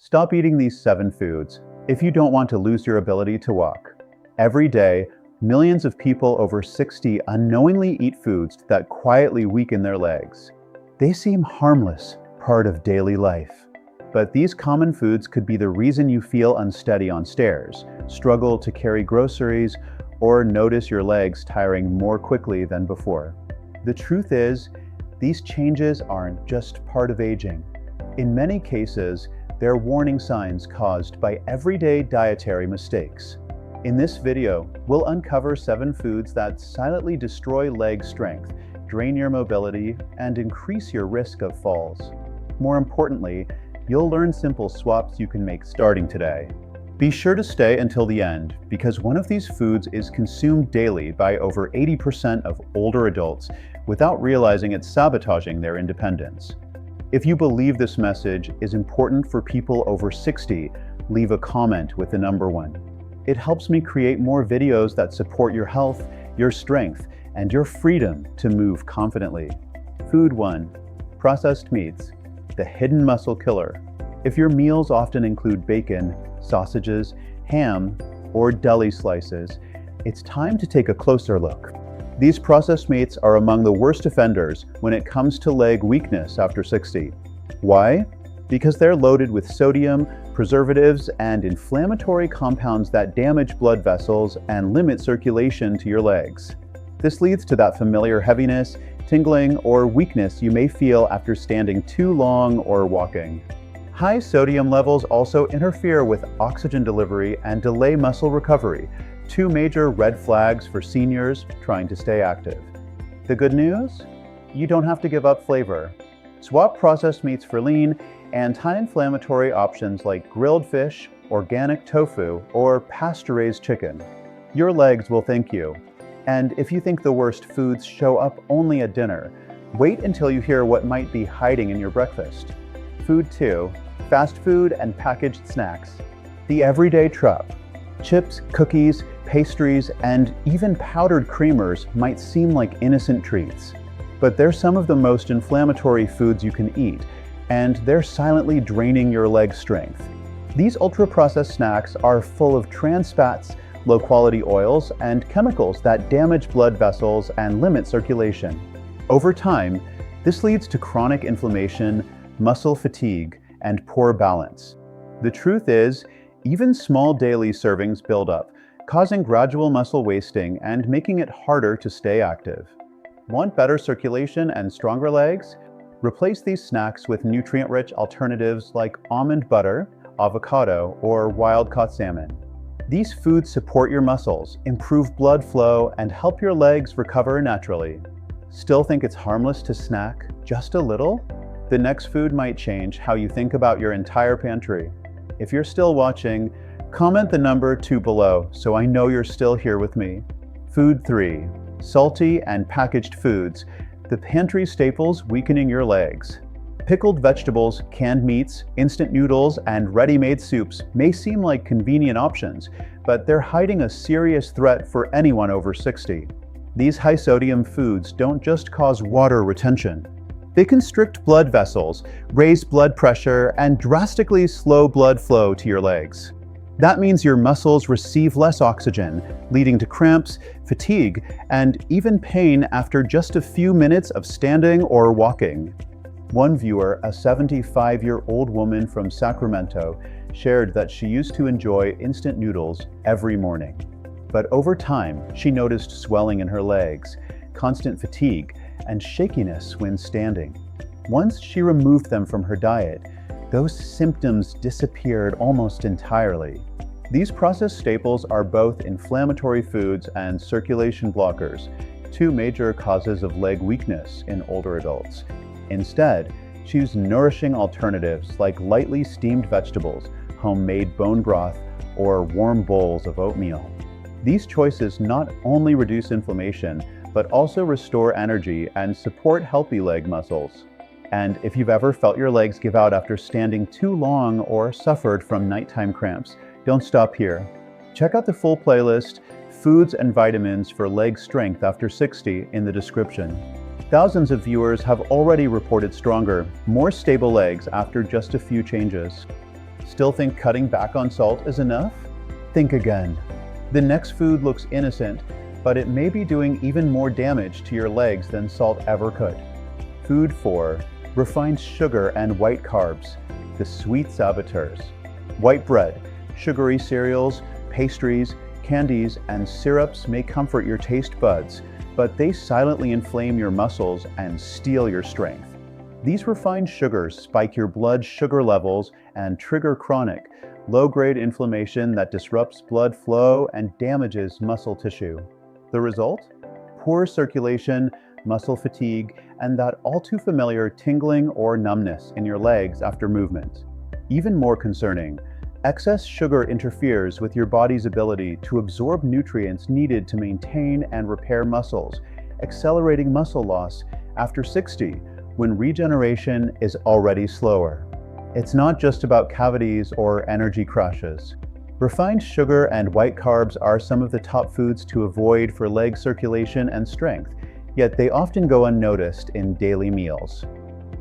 Stop eating these 7 foods if you don't want to lose your ability to walk. Every day, millions of people over 60 unknowingly eat foods that quietly weaken their legs. They seem harmless, part of daily life. But these common foods could be the reason you feel unsteady on stairs, struggle to carry groceries, or notice your legs tiring more quickly than before. The truth is, these changes aren't just part of aging. In many cases, they're warning signs caused by everyday dietary mistakes. In this video, we'll uncover 7 foods that silently destroy leg strength, drain your mobility, and increase your risk of falls. More importantly, you'll learn simple swaps you can make starting today. Be sure to stay until the end, because one of these foods is consumed daily by over 80% of older adults without realizing it's sabotaging their independence. If you believe this message is important for people over 60, leave a comment with the number 1. It helps me create more videos that support your health, your strength, and your freedom to move confidently. Food 1. Processed meats, the hidden muscle killer. If your meals often include bacon, sausages, ham, or deli slices, it's time to take a closer look. These processed meats are among the worst offenders when it comes to leg weakness after 60. Why? Because they're loaded with sodium, preservatives, and inflammatory compounds that damage blood vessels and limit circulation to your legs. This leads to that familiar heaviness, tingling, or weakness you may feel after standing too long or walking. High sodium levels also interfere with oxygen delivery and delay muscle recovery, 2 major red flags for seniors trying to stay active. The good news? You don't have to give up flavor. Swap processed meats for lean, anti-inflammatory options like grilled fish, organic tofu, or pasture-raised chicken. Your legs will thank you. And if you think the worst foods show up only at dinner, wait until you hear what might be hiding in your breakfast. Food 2. Fast food and packaged snacks. The everyday trap. Chips, cookies, pastries, and even powdered creamers might seem like innocent treats. But they're some of the most inflammatory foods you can eat, and they're silently draining your leg strength. These ultra-processed snacks are full of trans fats, low-quality oils, and chemicals that damage blood vessels and limit circulation. Over time, this leads to chronic inflammation, muscle fatigue, and poor balance. The truth is, even small daily servings build up, causing gradual muscle wasting and making it harder to stay active. Want better circulation and stronger legs? Replace these snacks with nutrient-rich alternatives like almond butter, avocado, or wild-caught salmon. These foods support your muscles, improve blood flow, and help your legs recover naturally. Still think it's harmless to snack just a little? The next food might change how you think about your entire pantry. If you're still watching, comment the number 2 below so I know you're still here with me. Food 3. Salty and packaged foods, the pantry staples weakening your legs. Pickled vegetables, canned meats, instant noodles, and ready-made soups may seem like convenient options, but they're hiding a serious threat for anyone over 60. These high-sodium foods don't just cause water retention. They constrict blood vessels, raise blood pressure, and drastically slow blood flow to your legs. That means your muscles receive less oxygen, leading to cramps, fatigue, and even pain after just a few minutes of standing or walking. One viewer, a 75-year-old woman from Sacramento, shared that she used to enjoy instant noodles every morning. But over time, she noticed swelling in her legs, constant fatigue, and shakiness when standing. Once she removed them from her diet, those symptoms disappeared almost entirely. These processed staples are both inflammatory foods and circulation blockers, 2 major causes of leg weakness in older adults. Instead, choose nourishing alternatives like lightly steamed vegetables, homemade bone broth, or warm bowls of oatmeal. These choices not only reduce inflammation, but also restore energy and support healthy leg muscles. And if you've ever felt your legs give out after standing too long or suffered from nighttime cramps, don't stop here. Check out the full playlist, Foods and Vitamins for Leg Strength After 60 in the description. Thousands of viewers have already reported stronger, more stable legs after just a few changes. Still think cutting back on salt is enough? Think again. The next food looks innocent, but it may be doing even more damage to your legs than salt ever could. Food 4. Refined sugar and white carbs, the sweet saboteurs. White bread, sugary cereals, pastries, candies, and syrups may comfort your taste buds, but they silently inflame your muscles and steal your strength. These refined sugars spike your blood sugar levels and trigger chronic, low-grade inflammation that disrupts blood flow and damages muscle tissue. The result? Poor circulation, muscle fatigue, and that all too familiar tingling or numbness in your legs after movement. Even more concerning, excess sugar interferes with your body's ability to absorb nutrients needed to maintain and repair muscles, accelerating muscle loss after 60, when regeneration is already slower. It's not just about cavities or energy crashes. Refined sugar and white carbs are some of the top foods to avoid for leg circulation and strength, yet they often go unnoticed in daily meals.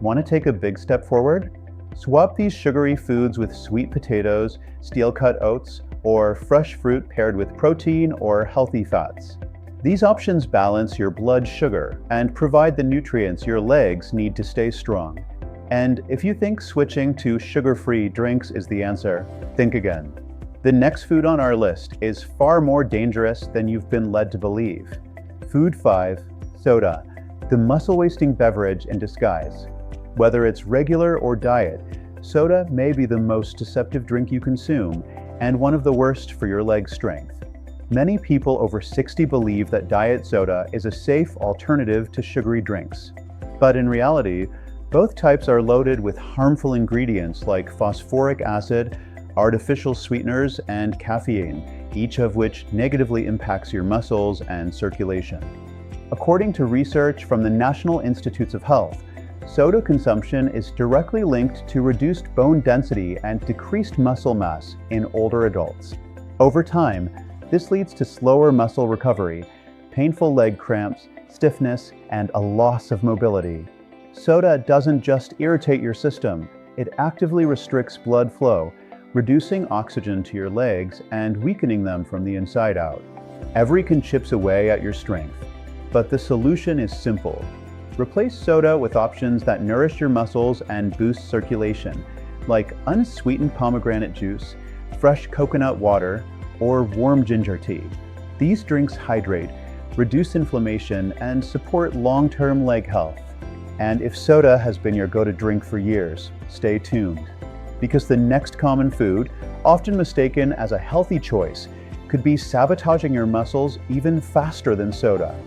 Want to take a big step forward? Swap these sugary foods with sweet potatoes, steel-cut oats, or fresh fruit paired with protein or healthy fats. These options balance your blood sugar and provide the nutrients your legs need to stay strong. And if you think switching to sugar-free drinks is the answer, think again. The next food on our list is far more dangerous than you've been led to believe. Food 5. Soda, the muscle-wasting beverage in disguise. Whether it's regular or diet, soda may be the most deceptive drink you consume and one of the worst for your leg strength. Many people over 60 believe that diet soda is a safe alternative to sugary drinks. But in reality, both types are loaded with harmful ingredients like phosphoric acid, artificial sweeteners, and caffeine, each of which negatively impacts your muscles and circulation. According to research from the National Institutes of Health, soda consumption is directly linked to reduced bone density and decreased muscle mass in older adults. Over time, this leads to slower muscle recovery, painful leg cramps, stiffness, and a loss of mobility. Soda doesn't just irritate your system, it actively restricts blood flow, reducing oxygen to your legs and weakening them from the inside out. Every can chips away at your strength. But the solution is simple. Replace soda with options that nourish your muscles and boost circulation, like unsweetened pomegranate juice, fresh coconut water, or warm ginger tea. These drinks hydrate, reduce inflammation, and support long-term leg health. And if soda has been your go-to drink for years, stay tuned. Because the next common food, often mistaken as a healthy choice, could be sabotaging your muscles even faster than soda.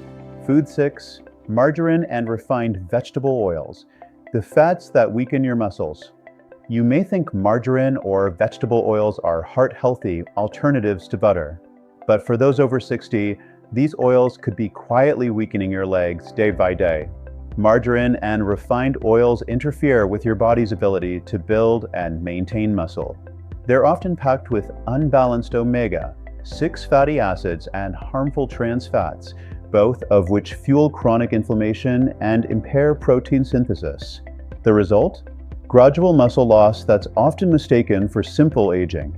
Food 6. Margarine and refined vegetable oils, the fats that weaken your muscles. You may think margarine or vegetable oils are heart-healthy alternatives to butter. But for those over 60, these oils could be quietly weakening your legs day by day. Margarine and refined oils interfere with your body's ability to build and maintain muscle. They're often packed with unbalanced omega-6 fatty acids and harmful trans fats, both of which fuel chronic inflammation and impair protein synthesis. The result? Gradual muscle loss that's often mistaken for simple aging.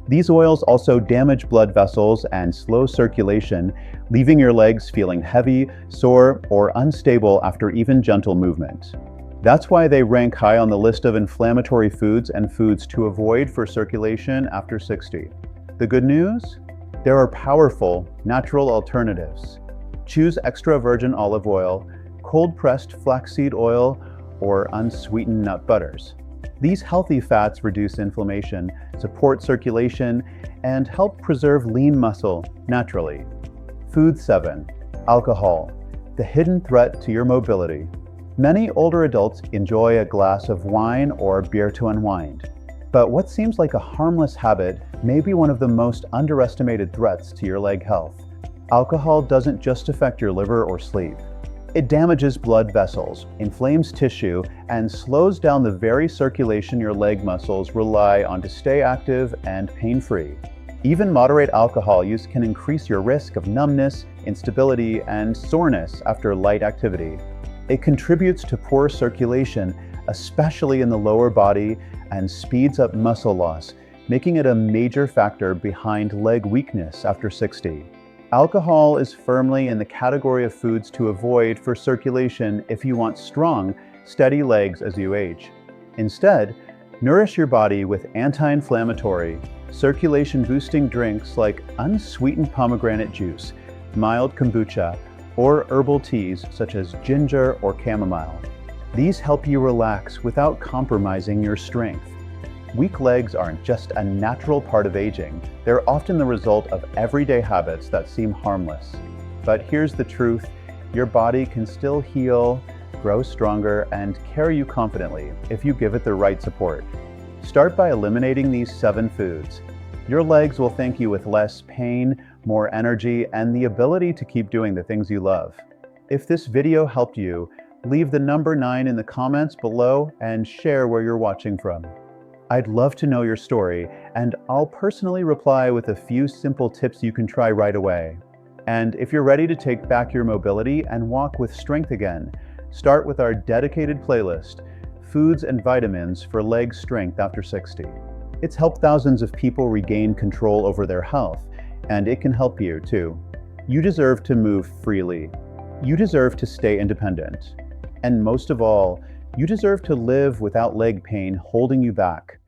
These oils also damage blood vessels and slow circulation, leaving your legs feeling heavy, sore, or unstable after even gentle movement. That's why they rank high on the list of inflammatory foods and foods to avoid for circulation after 60. The good news? There are powerful, natural alternatives. Choose extra virgin olive oil, cold-pressed flaxseed oil, or unsweetened nut butters. These healthy fats reduce inflammation, support circulation, and help preserve lean muscle naturally. Food 7. Alcohol, the hidden threat to your mobility. Many older adults enjoy a glass of wine or beer to unwind. But what seems like a harmless habit may be one of the most underestimated threats to your leg health. Alcohol doesn't just affect your liver or sleep. It damages blood vessels, inflames tissue, and slows down the very circulation your leg muscles rely on to stay active and pain-free. Even moderate alcohol use can increase your risk of numbness, instability, and soreness after light activity. It contributes to poor circulation, especially in the lower body, and speeds up muscle loss, making it a major factor behind leg weakness after 60. Alcohol is firmly in the category of foods to avoid for circulation if you want strong, steady legs as you age. Instead, nourish your body with anti-inflammatory, circulation-boosting drinks like unsweetened pomegranate juice, mild kombucha, or herbal teas such as ginger or chamomile. These help you relax without compromising your strength. Weak legs aren't just a natural part of aging, they're often the result of everyday habits that seem harmless. But here's the truth, your body can still heal, grow stronger, and carry you confidently if you give it the right support. Start by eliminating these 7 foods. Your legs will thank you with less pain, more energy, and the ability to keep doing the things you love. If this video helped you, leave the number 9 in the comments below and share where you're watching from. I'd love to know your story, and I'll personally reply with a few simple tips you can try right away. And if you're ready to take back your mobility and walk with strength again, start with our dedicated playlist, Foods and Vitamins for Leg Strength After 60. It's helped thousands of people regain control over their health, and it can help you too. You deserve to move freely. You deserve to stay independent. And most of all, you deserve to live without leg pain holding you back.